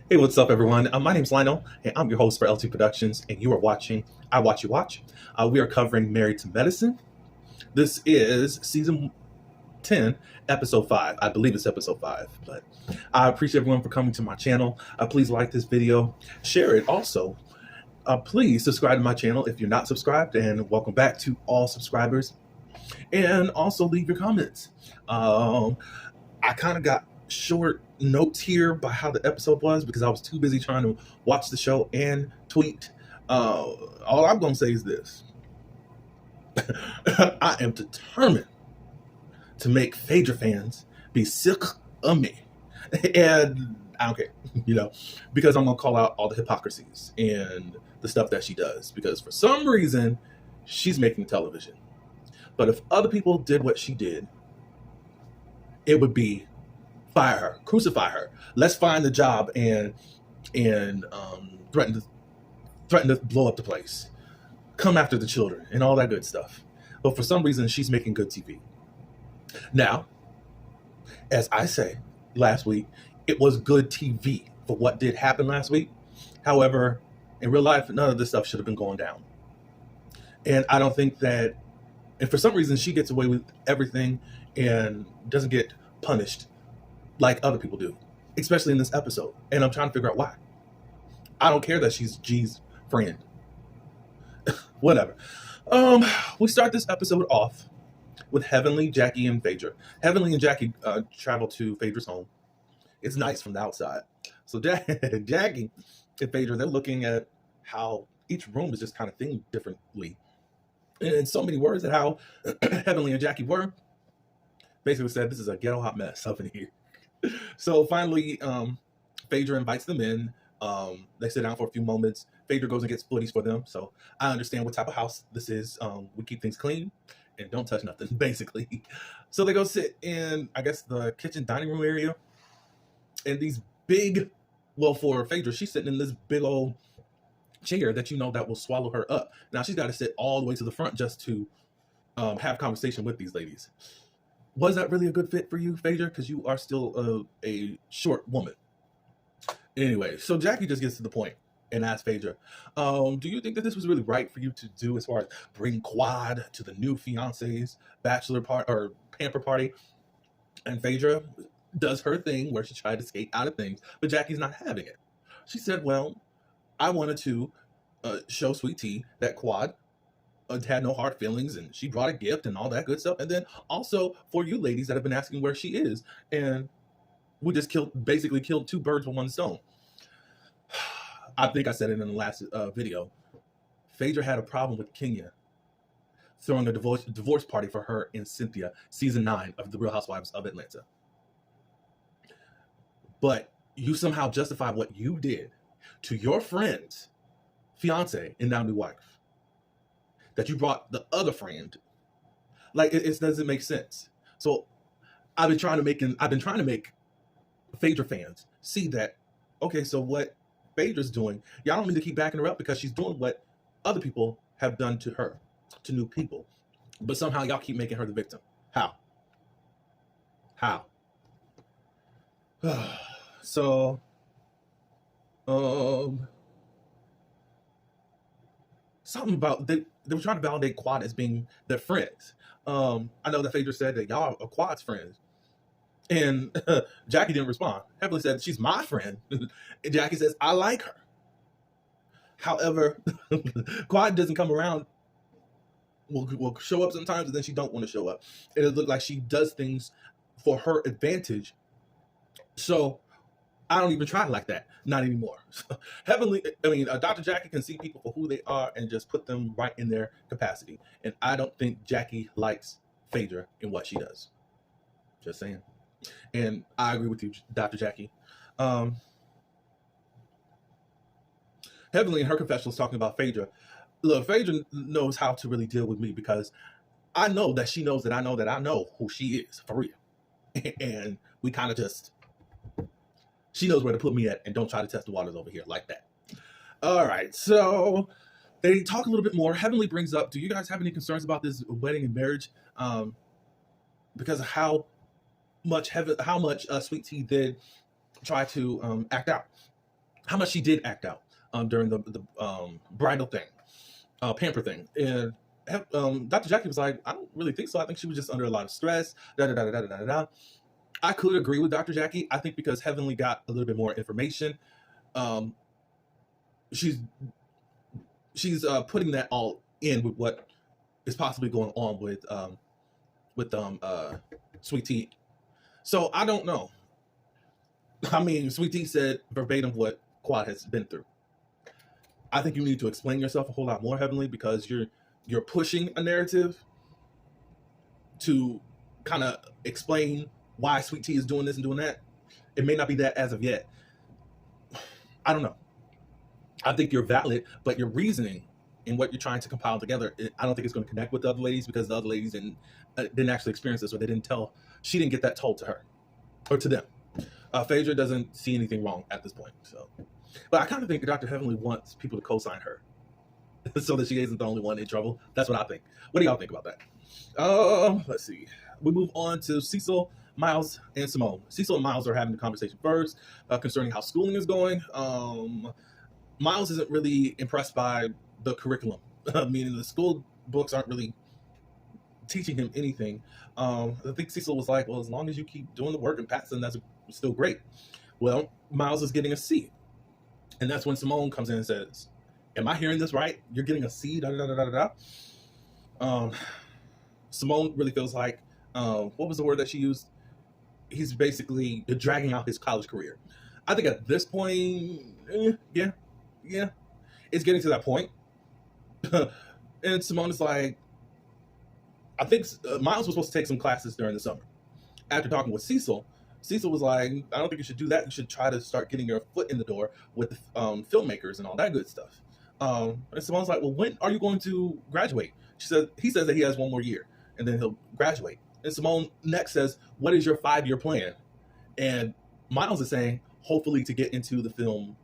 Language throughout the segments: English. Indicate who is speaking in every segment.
Speaker 1: Hey, what's up, everyone? My name's Lionel, and I'm your host for LT Productions, and you are watching I Watch You Watch. We are covering Married to Medicine. This is season 10, episode 5. I believe it's episode 5, but I appreciate everyone for coming to my channel. Please like this video, share it. Also, please subscribe to my channel if you're not subscribed, and welcome back to all subscribers. And also leave your comments. I kind of got short notes here by how the episode was because I was too busy trying to watch the show and tweet. All I'm going to say is this. I am determined to make Phaedra fans be sick of me. And I don't care, because I'm going to call out all the hypocrisies and the stuff that she does. Because for some reason, she's making television. But if other people did what she did, it would be fire her, crucify her. Let's find the job and threaten to blow up the place, come after the children, and all that good stuff. But for some reason, she's making good TV. Now, as I say last week, it was good TV for what did happen last week. However, in real life, none of this stuff should have been going down. And I don't think that, and for some reason, she gets away with everything and doesn't get punished like other people do, especially in this episode. And I'm trying to figure out why. I don't care that she's G's friend. Whatever. We start this episode off with Heavenly, Jackie, and Phaedra. Heavenly and Jackie travel to Phaedra's home. It's nice from the outside. So Jackie and Phaedra, they're looking at how each room is just kind of themed differently. And in so many words at how Heavenly and Jackie were, basically said, this is a ghetto hot mess up in here. So finally, Phaedra invites them in. They sit down for a few moments. Phaedra goes and gets footies for them. So I understand what type of house this is. We keep things clean and don't touch nothing, basically. So they go sit in, I guess, the kitchen dining room area. And these big, well, for Phaedra, she's sitting in this big old chair that that will swallow her up. Now she's got to sit all the way to the front just to have conversation with these ladies. Was that really a good fit for you, Phaedra? Because you are still a short woman. Anyway, so Jackie just gets to the point and asks Phaedra, do you think that this was really right for you to do as far as bring Quad to the new fiance's bachelor party or pamper party? And Phaedra does her thing where she tried to skate out of things, but Jackie's not having it. She said, well, I wanted to show Sweet Tea that Quad had no hard feelings, and she brought a gift and all that good stuff. And then also for you ladies that have been asking where she is, and we just basically killed two birds with one stone. I think I said it in the last video. Phaedra had a problem with Kenya throwing a divorce party for her and Cynthia, season 9 of The Real Housewives of Atlanta. But you somehow justify what you did to your friend's fiance and now new wife, that you brought the other friend. Like, it doesn't make sense. So I've been trying to make Phaedra fans see that, okay, so what Phaedra's doing, y'all don't need to keep backing her up because she's doing what other people have done to her, to new people. But somehow y'all keep making her the victim. How? So, something about they were trying to validate Quad as being their friends. I know that Phaedra said that y'all are Quad's friends. And Jackie didn't respond. Heavenly said, she's my friend. And Jackie says, I like her. However, Quad doesn't come around. Will show up sometimes, and then she don't want to show up. It look like she does things for her advantage. So I don't even try like that. Not anymore. Dr. Jackie can see people for who they are and just put them right in their capacity. And I don't think Jackie likes Phaedra in what she does. Just saying. And I agree with you, Dr. Jackie. Heavenly in her confessional is talking about Phaedra. Look, Phaedra knows how to really deal with me because I know that she knows that I know who she is, for real. And we kind of just, she knows where to put me at, and don't try to test the waters over here like that. All right, so they talk a little bit more. Heavenly brings up, do you guys have any concerns about this wedding and marriage? Because of how much Sweet Tea did try to act out. how much she did act out during the bridal thing, pamper thing. And Dr. Jackie was like, I don't really think so. I think she was just under a lot of stress. Da da da da da da da. I could agree with Dr. Jackie. I think because Heavenly got a little bit more information, um, she's putting that all in with what is possibly going on with Sweet Tea. So I don't know. I mean, Sweet Tea said verbatim what Quad has been through. I think you need to explain yourself a whole lot more, Heavenly, because you're pushing a narrative to kind of explain why Sweet Tea is doing this and doing that. It may not be that as of yet. I don't know. I think you're valid, but your reasoning and what you're trying to compile together, I don't think it's going to connect with the other ladies, because the other ladies didn't actually experience this, or they didn't tell. She didn't get that told to her or to them. Phaedra doesn't see anything wrong at this point. So, but I kind of think Dr. Heavenly wants people to co-sign her so that she isn't the only one in trouble. That's what I think. What do y'all think about that? Let's see. We move on to Cecil, Miles, and Simone. Cecil and Miles are having the conversation first concerning how schooling is going. Miles isn't really impressed by the curriculum, meaning the school books aren't really teaching him anything. I think Cecil was like, well, as long as you keep doing the work and passing, that's still great. Well, Miles is getting a C. And that's when Simone comes in and says, am I hearing this right? You're getting a C? Da, da, da, da, da, da. Simone really feels like, what was the word that she used? He's basically dragging out his college career. I think at this point, yeah, it's getting to that point. And Simone is like, I think Miles was supposed to take some classes during the summer. After talking with Cecil, Cecil was like, I don't think you should do that. You should try to start getting your foot in the door with the filmmakers and all that good stuff. And Simone's like, well, when are you going to graduate? He says that he has one more year and then he'll graduate. And Simone next says, what is your 5-year plan? And Miles is saying, hopefully to get into the film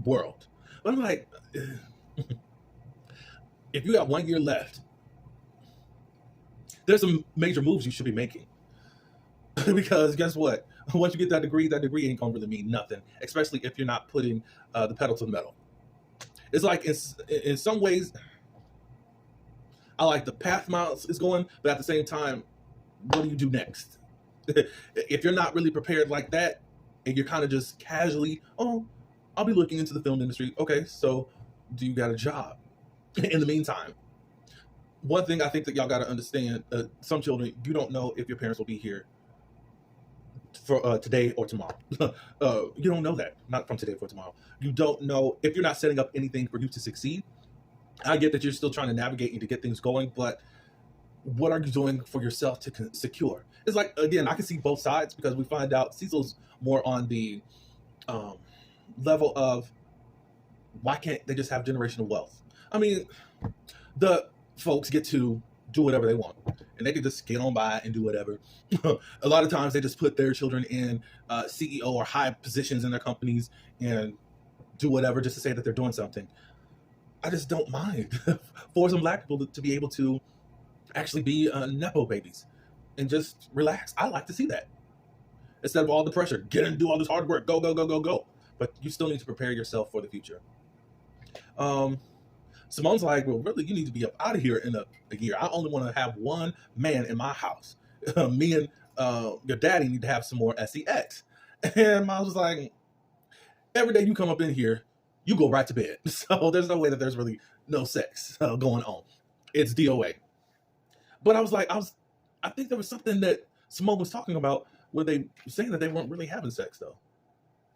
Speaker 1: world. But I'm like, if you got 1 year left, there's some major moves you should be making. Because guess what? Once you get that degree ain't gonna really mean nothing, especially if you're not putting the pedal to the metal. It's like in some ways, I like the path Miles is going, but at the same time, what do you do next? If you're not really prepared like that, and you're kind of just casually, oh, I'll be looking into the film industry. Okay, so do you got a job? In the meantime, one thing I think that y'all got to understand, some children, you don't know if your parents will be here for today or tomorrow. You don't know that, not from today for tomorrow. You don't know if you're not setting up anything for you to succeed. I get that you're still trying to navigate and to get things going, but what are you doing for yourself to secure? It's like, again, I can see both sides, because we find out Cecil's more on the level of, why can't they just have generational wealth? I mean, the folks get to do whatever they want, and they can just get on by and do whatever. A lot of times they just put their children in CEO or high positions in their companies and do whatever just to say that they're doing something. I just don't mind for some Black people to be able to actually be Nepo babies and just relax. I like to see that. Instead of all the pressure, get in and do all this hard work, go, go, go, go, go. But you still need to prepare yourself for the future. Simone's like, well, really, you need to be up out of here in a year. I only want to have one man in my house. Me and your daddy need to have some more sex. And Miles was like, every day you come up in here, you go right to bed. So there's no way that there's really no sex going on. It's DOA. But I was like, I think there was something that Simone was talking about where they were saying that they weren't really having sex, though.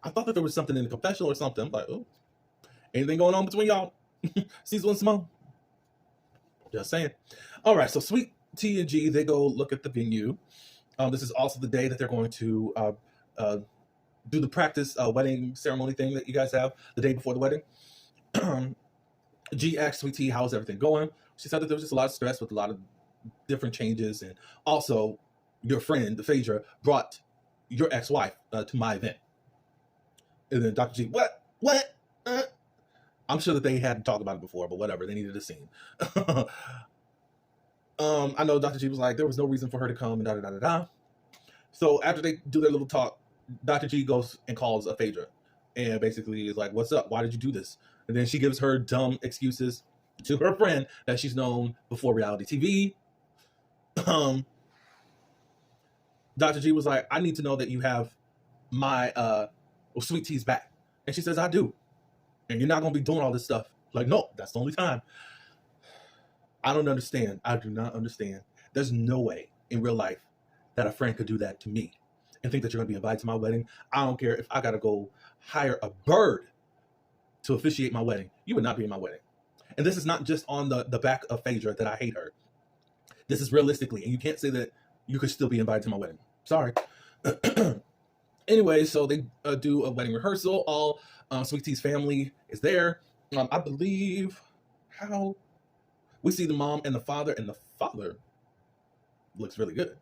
Speaker 1: I thought that there was something in the confessional or something. I'm like, oh, anything going on between y'all? Cecil and Simone? Just saying. All right, so Sweet T and G, they go look at the venue. This is also the day that they're going to do the practice wedding ceremony thing that you guys have the day before the wedding. G asked Sweet T, how's everything going? She said that there was just a lot of stress with a lot of different changes, and also your friend, Phaedra, brought your ex-wife to my event. And then Dr. G, what? I'm sure that they had talked about it before, but whatever, they needed a scene. I know Dr. G was like, there was no reason for her to come, and da-da-da-da-da. So after they do their little talk, Dr. G goes and calls Phaedra. and basically is like, "What's up? Why did you do this?" And then she gives her dumb excuses to her friend that she's known before reality TV. Um, Dr. G was like, "I need to know that you have my Sweet Tea's back," and she says, "I do, and you're not gonna be doing all this stuff." Like, no, that's the only time. I don't understand. I do not understand. There's no way in real life that a friend could do that to me and think that you're going to be invited to my wedding. I don't care if I got to go hire a bird to officiate my wedding. You would not be in my wedding. And this is not just on the back of Phaedra that I hate her. This is realistically, and you can't say that you could still be invited to my wedding. Sorry. Anyway, so they do a wedding rehearsal. All Sweet Tea's family is there. I believe how we see the mom and the father looks really good.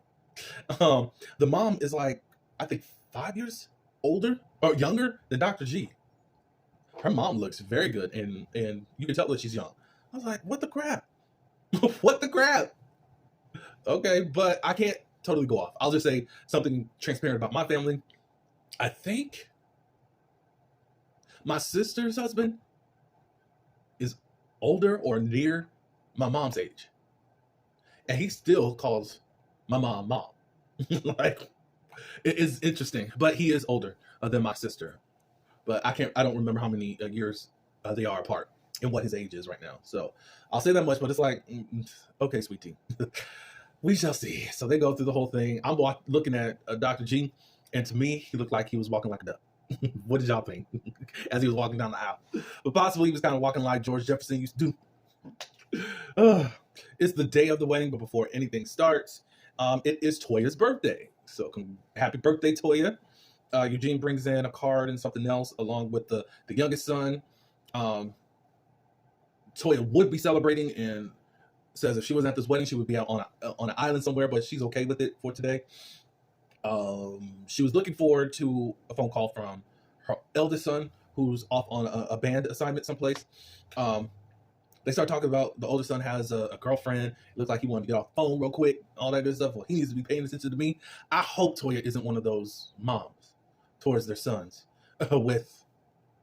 Speaker 1: The mom is like, I think 5 years older or younger than Dr. G. Her mom looks very good, and you can tell that she's young. I was like, what the crap? What the crap? Okay, but I can't totally go off. I'll just say something transparent about my family. I think my sister's husband is older or near my mom's age, and he still calls my mom mom. Like, it is interesting, but he is older than my sister. But I don't remember how many years they are apart and what his age is right now. So I'll say that much, but it's like, okay, Sweet Tea. We shall see. So they go through the whole thing. I'm looking at Dr. G, and to me, he looked like he was walking like a duck. What did y'all think as he was walking down the aisle? But possibly he was kind of walking like George Jefferson used to do. It's the day of the wedding, but before anything starts, it is Toya's birthday. So happy birthday, Toya. Eugene brings in a card and something else along with the youngest son. Toya would be celebrating and says if she wasn't at this wedding, she would be out on an island somewhere, but she's okay with it for today. She was looking forward to a phone call from her eldest son, who's off on a band assignment someplace. They start talking about the older son has a girlfriend. It looks like he wanted to get off the phone real quick, all that good stuff. Well, he needs to be paying attention to me. I hope Toya isn't one of those moms towards their sons with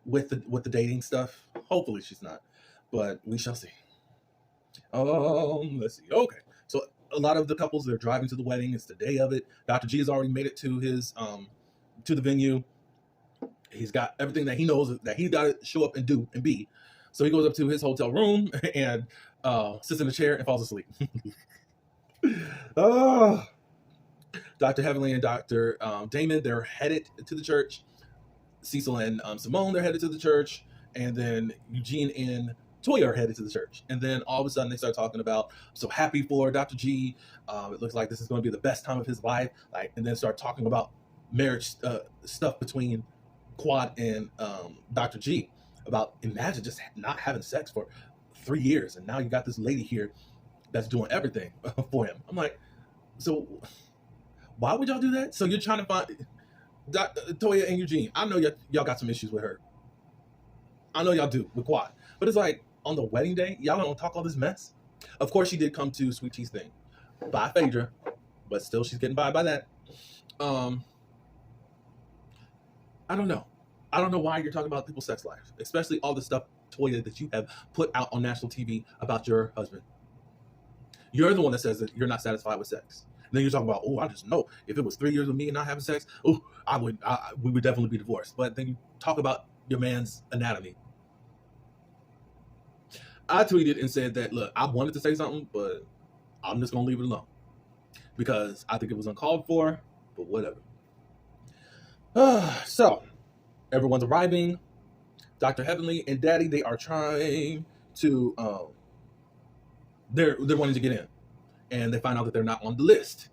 Speaker 1: the dating stuff. Hopefully she's not, but we shall see. Let's see. Okay, so a lot of the couples, they're driving to the wedding. It's the day of it. Dr. G has already made it to his to the venue. He's got everything that he knows that he got to show up and do and be. So he goes up to his hotel room and sits in a chair and falls asleep. Dr. Heavenly and Dr. Damon, they're headed to the church. Cecil and Simone, they're headed to the church. And then Eugene and Toya are headed to the church. And then all of a sudden they start talking about, I'm so happy for Dr. G. It looks like this is going to be the best time of his life. And then start talking about marriage stuff between Quad and Dr. G. About imagine just not having sex for 3 years. And now you got this lady here that's doing everything for him. I'm like, so why would y'all do that? So you're trying to find Toya and Eugene. I know y'all got some issues with her. I know y'all do with Quad. But it's like, on the wedding day, y'all don't talk all this mess. Of course, she did come to Sweet Tea's thing by Phaedra, but still, she's getting by that. I don't know. I don't know why you're talking about people's sex lives, especially all the stuff, Toya, that you have put out on national TV about your husband. You're the one that says that you're not satisfied with sex. And then you're talking about, I just know if it was 3 years with me and not having sex, we would definitely be divorced. But then you talk about your man's anatomy. I tweeted and said that, look, I wanted to say something, but I'm just going to leave it alone because I think it was uncalled for, but whatever. So, everyone's arriving. Dr. Heavenly and Daddy, they are trying to, they're wanting to get in. And they find out that they're not on the list.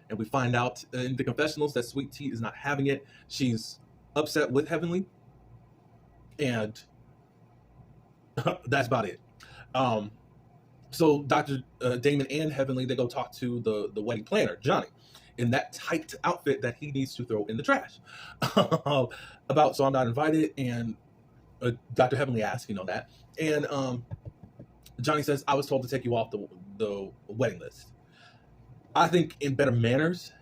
Speaker 1: And we find out in the confessionals that Sweet Tea is not having it. She's upset with Heavenly. And that's about it. So Dr. Damon and Heavenly, they go talk to the wedding planner, Johnny, in that tight outfit that he needs to throw in the trash. So I'm not invited, and Dr. Heavenly asks, that. And Johnny says, I was told to take you off the wedding list. I think in better manners,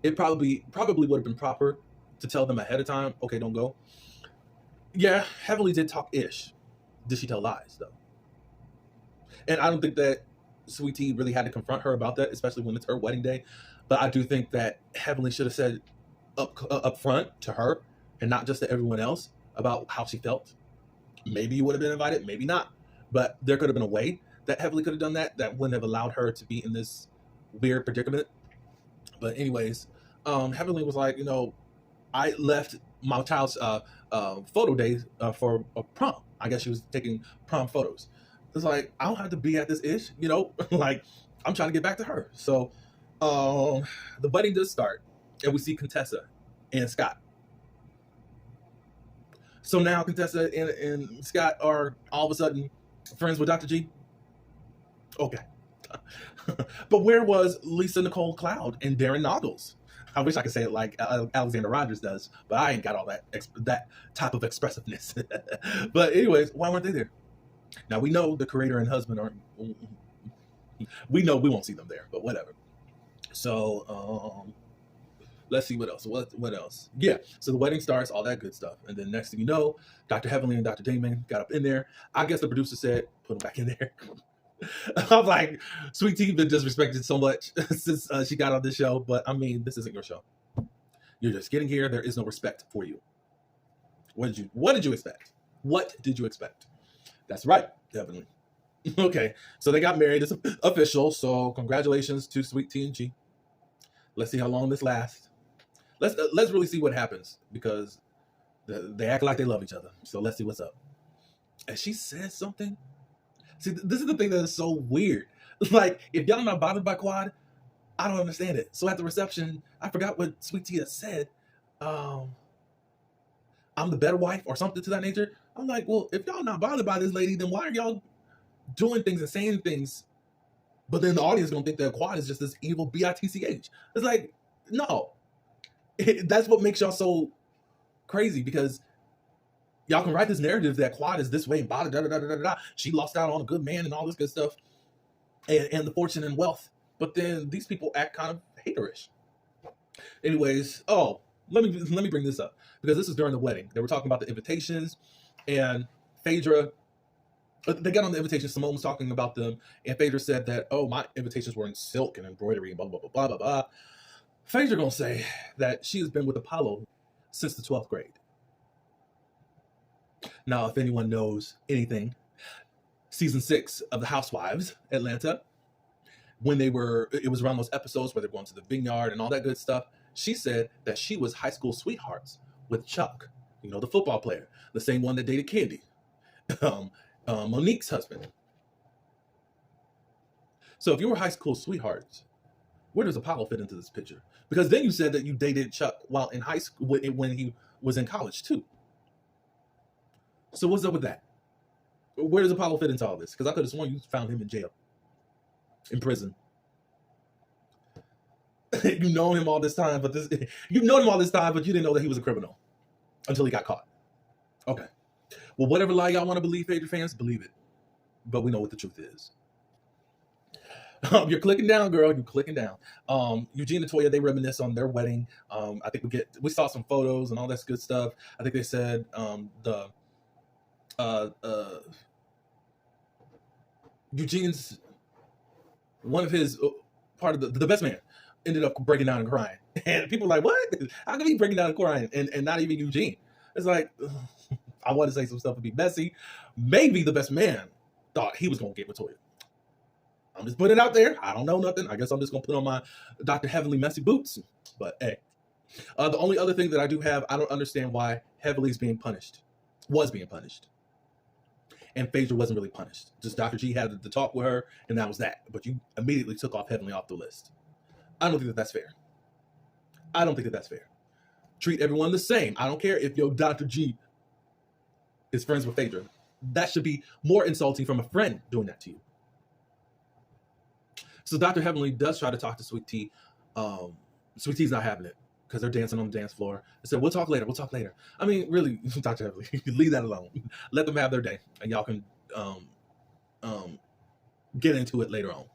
Speaker 1: it probably would have been proper to tell them ahead of time, okay, don't go. Yeah, Heavenly did talk ish. Did she tell lies though? And I don't think that Sweet Tea really had to confront her about that, especially when it's her wedding day. But I do think that Heavenly should have said up front to her and not just to everyone else about how she felt. Maybe you would have been invited, maybe not. But there could have been a way that Heavenly could have done that wouldn't have allowed her to be in this weird predicament. But anyways, Heavenly was like, I left my child's photo day for a prom. I guess she was taking prom photos. It's like, I don't have to be at this ish, like I'm trying to get back to her. So the wedding does start, and we see Contessa and Scott. So now Contessa and Scott are all of a sudden friends with Dr. G. Okay. But where was Lisa Nicole Cloud and Darren Noggles? I wish I could say it like Alexander Rogers does, but I ain't got all that type of expressiveness. But anyways, why weren't they there? Now we know the creator and husband aren't. We know we won't see them there, but whatever. So let's see what else. What else? Yeah. So the wedding starts, all that good stuff, and then next thing you know, Dr. Heavenly and Dr. Damon got up in there. I guess the producer said, "Put them back in there." I'm like, Sweet Tea been disrespected so much since she got on this show, but I mean, this isn't your show. You're just getting here. There is no respect for you. What did you expect? What did you expect? That's right, Heavenly. Okay, so they got married. It's official. So congratulations to Sweet Tea and G. Let's see how long this lasts. Let's really see what happens, because they act like they love each other. So let's see what's up. And she said something. See, this is the thing that is so weird. Like, if y'all not bothered by Quad, I don't understand it. So at the reception, I forgot what Sweet Tea said. I'm the better wife or something to that nature. I'm like, well, if y'all not bothered by this lady, then why are y'all doing things and saying things? But then the audience is going to think that Quad is just this evil bitch. It's like, no. That's what makes y'all so crazy, because y'all can write this narrative that Quad is this way and blah, da, da, da, da, da, da. She lost out on a good man and all this good stuff and the fortune and wealth. But then these people act kind of haterish. Anyways, let me bring this up, because this is during the wedding. They were talking about the invitations, and Phaedra, they got on the invitation. Simone was talking about them, and Phaedra said that, my invitations were in silk and embroidery and blah, blah, blah, blah, blah, blah. Phaedra gonna say that she has been with Apollo since the 12th grade. Now, if anyone knows anything, season 6 of The Housewives, Atlanta, it was around those episodes where they're going to the vineyard and all that good stuff. She said that she was high school sweethearts with Chuck, the football player, the same one that dated Candy, Monique's husband. So if you were high school sweethearts, where does Apollo fit into this picture? Because then you said that you dated Chuck while in high school, when he was in college too. So what's up with that? Where does Apollo fit into all this? Because I could have sworn you found him in jail, in prison. You've known him all this time, but you didn't know that he was a criminal until he got caught. Okay. Well, whatever lie y'all want to believe, Phaedra fans, believe it. But we know what the truth is. You're clicking down, girl. You're clicking down. Eugene and Toya, they reminisce on their wedding. I think we saw some photos and all that good stuff. I think they said Eugene's, one of his part of the best man, ended up breaking down and crying. And people were like, what? How can he breaking down and crying and not even Eugene? It's like, I want to say some stuff would be messy. Maybe the best man thought he was going to get with Toya. I'm just putting it out there. I don't know nothing. I guess I'm just going to put on my Dr. Heavenly messy boots. But hey, the only other thing that I do have, I don't understand why Heavenly was being punished. And Phaedra wasn't really punished. Just Dr. G had the talk with her, and that was that. But you immediately took off Heavenly off the list. I don't think that that's fair. Treat everyone the same. I don't care if your Dr. G is friends with Phaedra. That should be more insulting from a friend doing that to you. So Dr. Heavenly does try to talk to Sweet Tea. Sweet Tea's not having it, because they're dancing on the dance floor. I said, we'll talk later. I mean, really, Dr. Heavenly, leave that alone. Let them have their day, and y'all can get into it later on.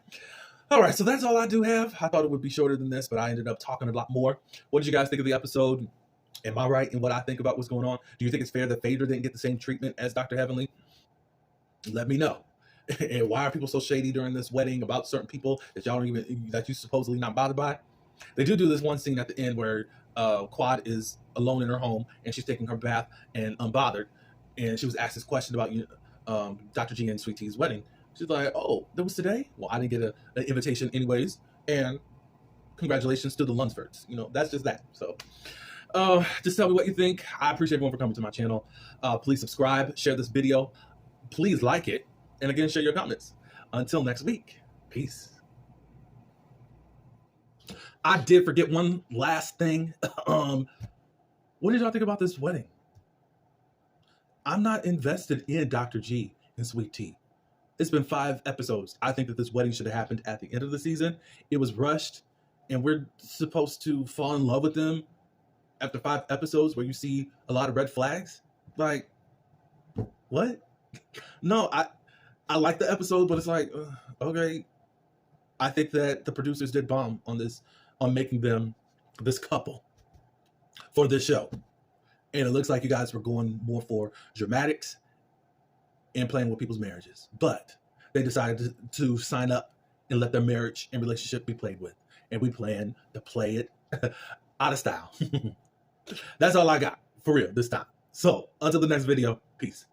Speaker 1: All right, so that's all I do have. I thought it would be shorter than this, but I ended up talking a lot more. What did you guys think of the episode? Am I right in what I think about what's going on? Do you think it's fair that Phaedra didn't get the same treatment as Dr. Heavenly? Let me know. And why are people so shady during this wedding about certain people that y'all don't even, that you supposedly not bothered by? They do this one scene at the end where Quad is alone in her home and she's taking her bath and unbothered, and she was asked this question about Dr. G and Sweet Tea's wedding. She's like, "Oh, that was today? Well, I didn't get an invitation anyways, and congratulations to the Lunsfords." That's just that. So just tell me what you think. I appreciate everyone for coming to my channel. Please subscribe, share this video, please like it, and again, share your comments. Until next week, peace. I did forget one last thing. What did y'all think about this wedding? I'm not invested in Dr. G and Sweet Tea. It's been 5 episodes. I think that this wedding should have happened at the end of the season. It was rushed, and we're supposed to fall in love with them after 5 episodes where you see a lot of red flags. Like, what? No, I like the episode, but it's like, okay. I think that the producers did bomb on this, on making them this couple for this show. And it looks like you guys were going more for dramatics and playing with people's marriages. But they decided to sign up and let their marriage and relationship be played with. And we plan to play it out of style. That's all I got, for real, this time. So, until the next video, peace.